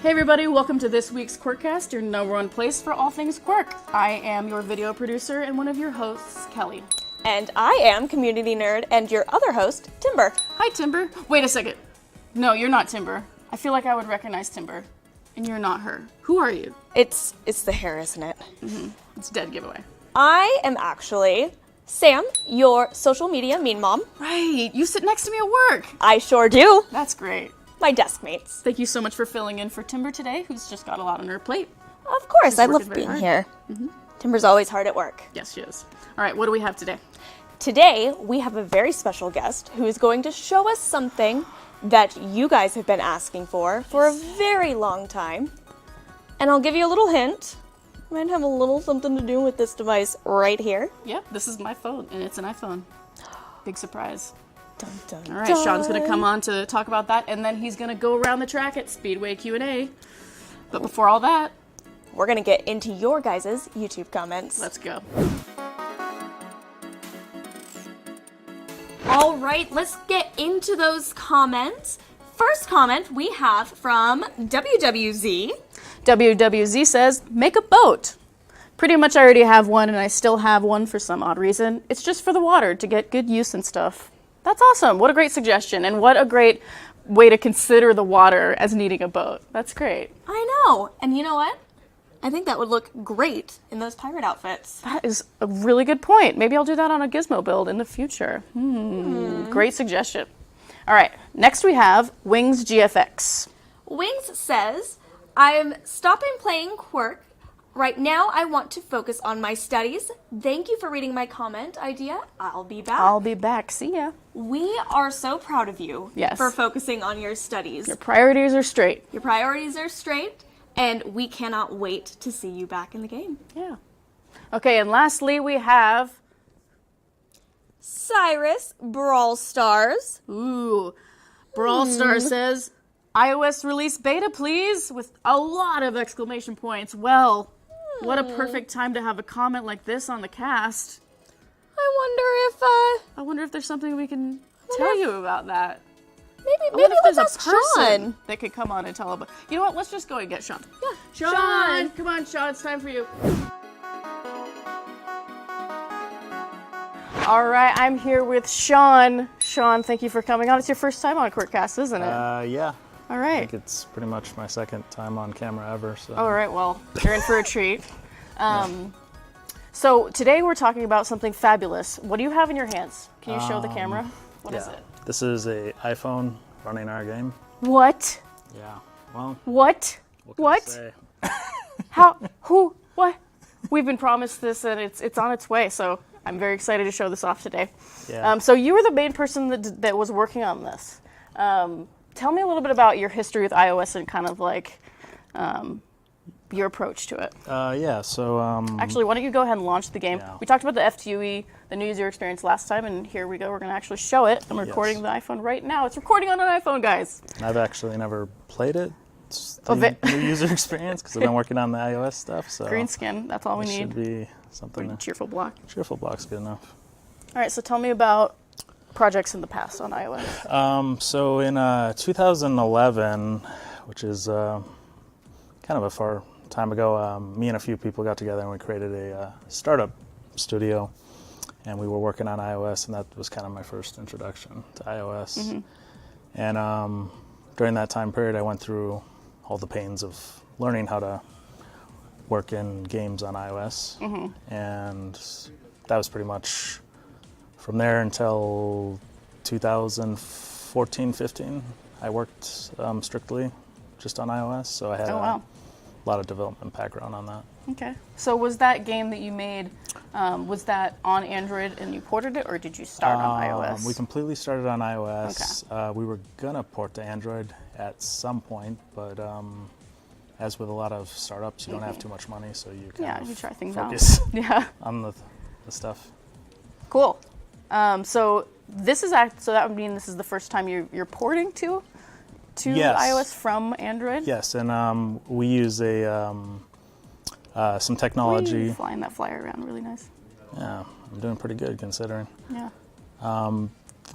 Hey everybody, welcome to this week's Q.U.I.R.K.Cast, your number one place for all things Quirk. I am your video producer and one of your hosts, Kelly. And I am community nerd and your other host, Timber. Hi Timber. Wait a second. No, you're not Timber. I feel like I would recognize Timber. And you're not her. Who are you? It's the hair, isn't it? Mm-hmm. It's a dead giveaway. I am actually Sam, your social media mean mom. Right, you sit next to me at work. I sure do. That's great. My desk mates. Thank you so much for filling in for Timber today, who's just got a lot on her plate. Of course, She's I working love very being hard. here. Mm-hmm. Timber's always hard at work. Yes, she is. All right, what do we have today? Today, we have a very special guest who is going to show us something that you guys have been asking for a very long time. And I'll give you a little hint. It might have a little something to do with this device right here. Yep, this is my phone, and it's an iPhone. Big surprise. Dun, dun, All right, dun. Sean's going to come on to talk about that, and then he's going to go around the track at Speedway Q&A. But before all that, we're going to get into your guys' YouTube comments. let's go. All right, let's get into those comments. First comment we have from WWZ. WWZ says, make a boat. Pretty much I already have one, and I still have one for some odd reason. It's just for the water, to get good use and stuff. That's awesome. What a great suggestion, and what a great way to consider the water as needing a boat. That's great. I know. And you know what? I think that would look great in those pirate outfits. That is a really good point. Maybe I'll do that on a gizmo build in the future. Great suggestion. All right, next we have Wings GFX. Wings says, I'm stopping playing Quirk. Right now, I want to focus on my studies. Thank you for reading my comment idea. I'll be back. I'll be back. See ya. We are so proud of you for focusing on your studies. Your priorities are straight. Your priorities are straight, and we cannot wait to see you back in the game. Yeah. Okay, and lastly, we have Cyrus Brawl Stars. Ooh, Brawl Stars says, iOS release beta, please, with a lot of exclamation points. Well, what a perfect time to have a comment like this on the cast. I wonder if there's something we can tell you about that. maybe There's let's a ask person Sean. that could come on and tell about. You know what? Let's just go and get Sean. Yeah, Sean, come on, Sean. It's time for you. All right, I'm here with Sean. Sean, thank you for coming on. It's your first time on Q.U.I.R.K.Cast, isn't it? Yeah. All I right. think it's pretty much my second time on camera ever. So. All right, well, you're in for a treat. So today we're talking about something fabulous. What do you have in your hands? Can you show the camera? What is it? This is a iPhone running our game. What? Yeah. Well. What? What? Can I say? How? Who? What? We've been promised this, and it's on its way. So I'm very excited to show this off today. Yeah. So you were the main person that was working on this. Tell me a little bit about your history with iOS and kind of like your approach to it. Yeah. So. Actually, why don't you go ahead and launch the game? Yeah. We talked about the FTUE, the new user experience last time, and here we go. We're going to actually show it. I'm recording the iPhone right now. It's recording on an iPhone, guys. I've actually never played it. It's the new user experience because I've been working on the iOS stuff. So. Green skin. That's all we need. Should be something. Cheerful block. Cheerful block's good enough. All right. So tell me about projects in the past on iOS. So in 2011, which is kind of a far time ago, me and a few people got together and we created a startup studio, and we were working on iOS, and that was kind of my first introduction to iOS. And during that time period, I went through all the pains of learning how to work in games on iOS, and that was pretty much from there until 2014-15. I worked strictly just on iOS, so I had a lot of development background on that. Okay. So was that game that you made, was that on Android and you ported it, or did you start on iOS? We completely started on iOS. Okay. We were going to port to Android at some point, but as with a lot of startups, you don't have too much money, so you kind you try things focus out. on the stuff. Cool. So this is so that would mean this is the first time you're porting to iOS from Android? Yes, and we use some technology. Flying that flyer around really nice. Yeah, I'm doing pretty good considering. Yeah.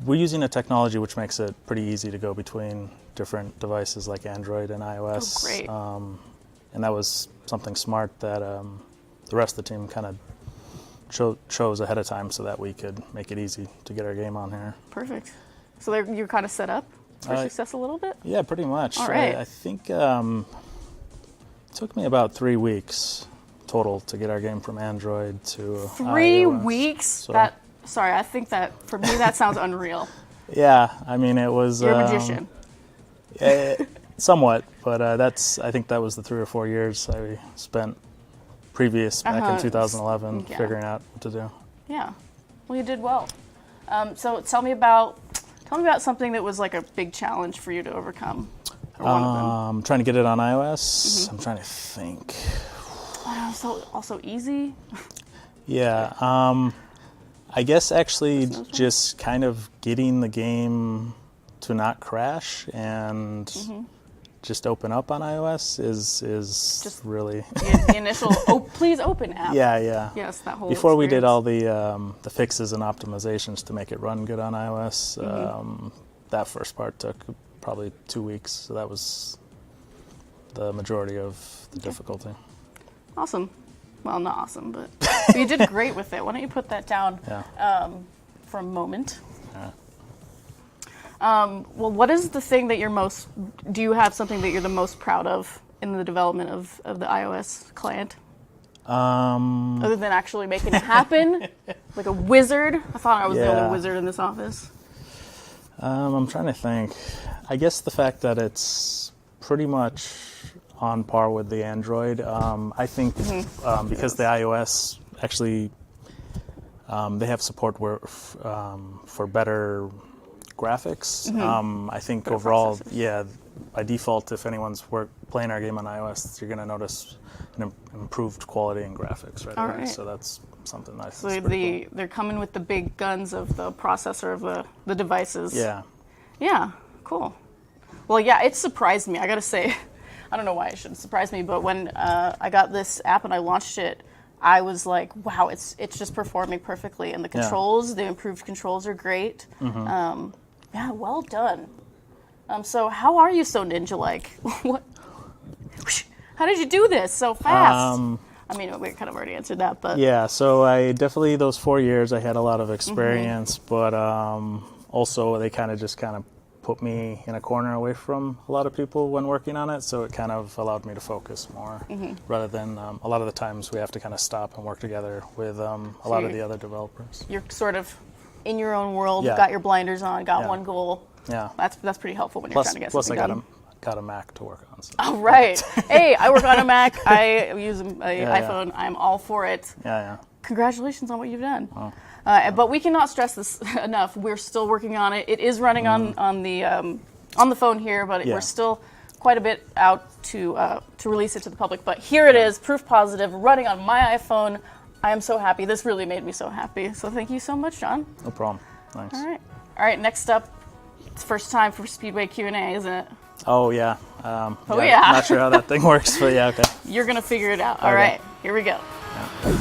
we're using a technology which makes it pretty easy to go between different devices like Android and iOS. Oh, great. And that was something smart that the rest of the team kind of chose ahead of time so that we could make it easy to get our game on here. Perfect. So you're kind of set up for success a little bit? Yeah, pretty much. All right. I think it took me about 3 weeks total to get our game from Android to 3 iOS. weeks? So, Sorry, I think that, for me, that sounds unreal. yeah, I mean, it was... You're a magician. Somewhat, but I think that was the 3 or 4 years I spent back in 2011 figuring out what to do. Yeah. Well, you did well. So tell me about something that was like a big challenge for you to overcome. Or one of them. Trying to get it on iOS. I'm trying to think. Oh, so also easy. Yeah. I guess actually just kind of getting the game to not crash and just open up on iOS is just really the initial please open app. Yeah. Yes, that whole Before we did experience. all the fixes and optimizations to make it run good on iOS, that first part took probably 2 weeks. So that was the majority of the difficulty. Awesome. Well, not awesome, but you did great with it. Why don't you put that down for a moment? Well, what is the thing that do you have something that you're the most proud of in the development of the iOS client? Other than actually making it happen? Like a wizard? I thought I was the only wizard in this office. I'm trying to think. I guess the fact that it's pretty much on par with the Android. I think because the iOS actually, they have support for better graphics. I think better overall, processors. By default, if anyone's playing our game on iOS, you're going to notice an improved quality in graphics right away. Right. So that's something nice. So they're coming with the big guns of the processor of the devices. Yeah. Yeah, cool. Well, yeah, it surprised me. I got to say, I don't know why it shouldn't surprise me, but when I got this app and I launched it, I was like, wow, it's just performing perfectly. And the controls, the improved controls are great. Yeah, well done. So how are you so ninja-like? What? How did you do this so fast? I mean, we kind of already answered that, but... Yeah, so I definitely, those 4 years, I had a lot of experience, but also they kind of put me in a corner away from a lot of people when working on it, so it kind of allowed me to focus more, rather than a lot of the times we have to kind of stop and work together with a lot of the other developers. You're sort of in your own world, got your blinders on, got one goal. Yeah. That's pretty helpful when you're trying to get something done. Got a Mac to work on. So. Oh, right. Hey, I work on a Mac. I use an iPhone. I'm all for it. Yeah. Congratulations on what you've done. Oh. But we cannot stress this enough. We're still working on it. It is running on the phone here, but we're still quite a bit out to release it to the public. But here it is, proof positive, running on my iPhone. I am so happy. This really made me so happy. So thank you so much, John. No problem. Thanks. All right. Next up, it's first time for Speedway Q&A, isn't it? Oh, yeah. Yeah. Not sure how that thing works, but yeah, okay. You're going to figure it out. All right. Here we go. Yeah.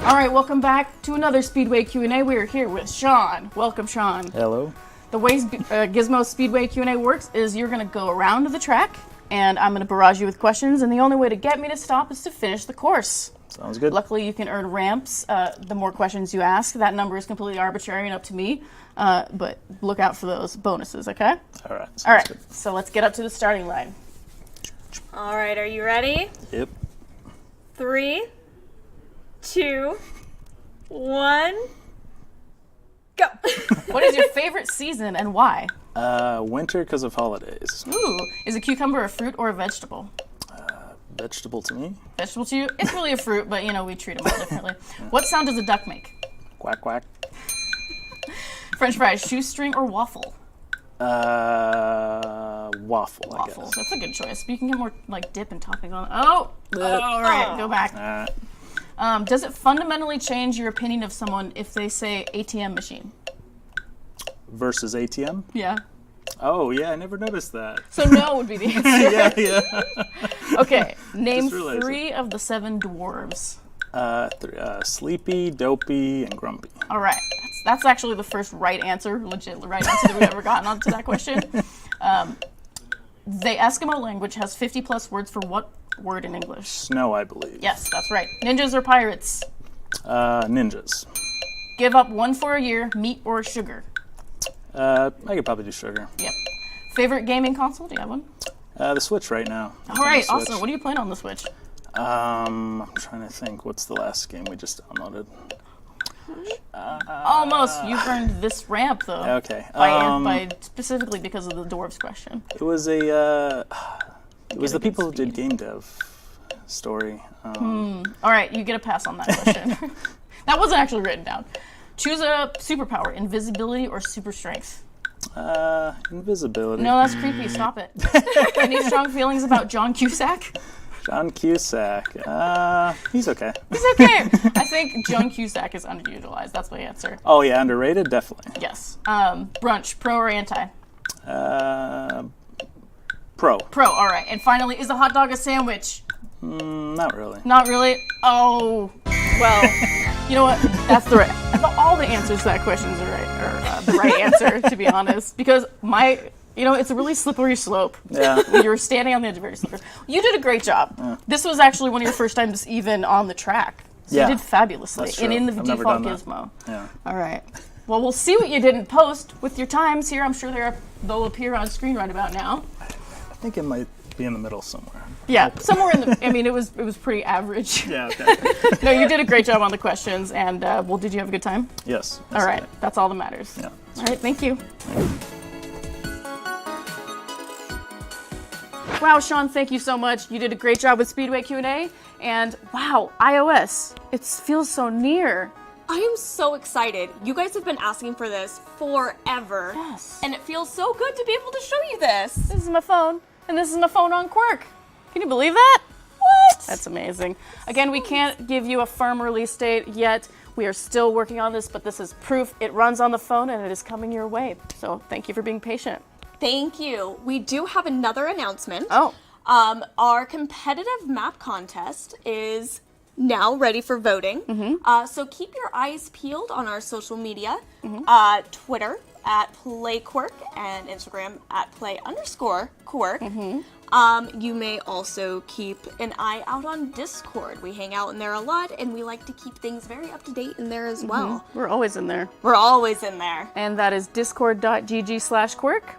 All right, welcome back to another Speedway Q&A. We're here with Sean. Welcome, Sean. Hello. The way Gizmo Speedway Q&A works is you're going to go around the track, and I'm going to barrage you with questions, and the only way to get me to stop is to finish the course. Sounds good. Luckily, you can earn ramps the more questions you ask. That number is completely arbitrary and up to me, but look out for those bonuses, okay? All right. All right, good. so let's get up to the starting line. All right, are you ready? Yep. 3, 2, 1, go. What is your favorite season and why? Winter because of holidays. Ooh, is a cucumber a fruit or a vegetable? Vegetable to me. Vegetable to you? It's really a fruit, but we treat them all differently. What sound does a duck make? Quack, quack. French fries, shoestring or waffle? Waffle, I guess. That's a good choice. But you can get more dip and topping on. All right, go back. Does it fundamentally change your opinion of someone if they say ATM machine? Versus ATM? Yeah. Oh, yeah, I never noticed that. So no would be the answer. Yeah. Okay, name 3 of the 7 dwarves. Sleepy, dopey, and grumpy. All right. That's actually the first right answer, legit right answer that we've ever gotten onto that question. The Eskimo language has 50 plus words for what word in English? Snow, I believe. Yes, that's right. Ninjas or pirates? Ninjas. Give up one for a year, meat or sugar? I could probably do sugar. Yep. Favorite gaming console? Do you have one? The Switch right now. All right, awesome. What are you playing on the Switch? I'm trying to think. What's the last game we just downloaded? Almost. You've earned this ramp, though. Okay. By specifically because of the dwarves question. It was a. It was the people who did game dev story. All right, you get a pass on that question. That wasn't actually written down. Choose a superpower: invisibility or super strength. Invisibility. No, that's creepy. Stop it. Any strong feelings about John Cusack? John Cusack. He's okay. He's okay. I think John Cusack is underutilized. That's my answer. Oh yeah, underrated, definitely. Yes. Brunch, pro or anti? Pro. Pro. All right. And finally, is a hot dog a sandwich? Not really. Not really. Oh, well. You know what? That's the right. All the answers to that question is the right answer, to be honest, because it's a really slippery slope. Yeah. You're standing on the edge of very slippery. You did a great job. Yeah. This was actually one of your first times even on the track. So you did fabulously. That's true. And in the I've default never done gizmo. that. Yeah. All right. Well, we'll see what you did in post with your times here. I'm sure they'll appear on screen right about now. I think it might be in the middle somewhere. Yeah, somewhere in the. I mean, it was pretty average. Yeah. Okay. No, you did a great job on the questions, and did you have a good time? Yes. All right, that's all that matters. Yeah. All right, thank you. Wow, Sean, thank you so much. You did a great job with Speedway Q&A, and wow, iOS, it feels so near. I am so excited. You guys have been asking for this forever. Yes. And it feels so good to be able to show you this. This is my phone, and this is my phone on Quirk. Can you believe that? What? That's amazing. Again, we can't give you a firm release date yet. We are still working on this, but this is proof it runs on the phone and it is coming your way. So thank you for being patient. Thank you. We do have another announcement. Oh. Our competitive map contest is now ready for voting. So keep your eyes peeled on our social media, Twitter at playQUIRK and Instagram at play_quirk. You may also keep an eye out on Discord. We hang out in there a lot, and we like to keep things very up to date in there as well. We're always in there. We're always in there. And that is discord.gg/quirk.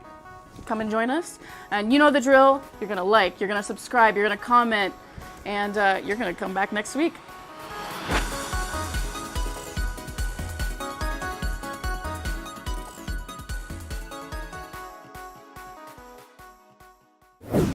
Come and join us. And you know the drill. You're going to like, you're going to subscribe, you're going to comment, and you're going to come back next week.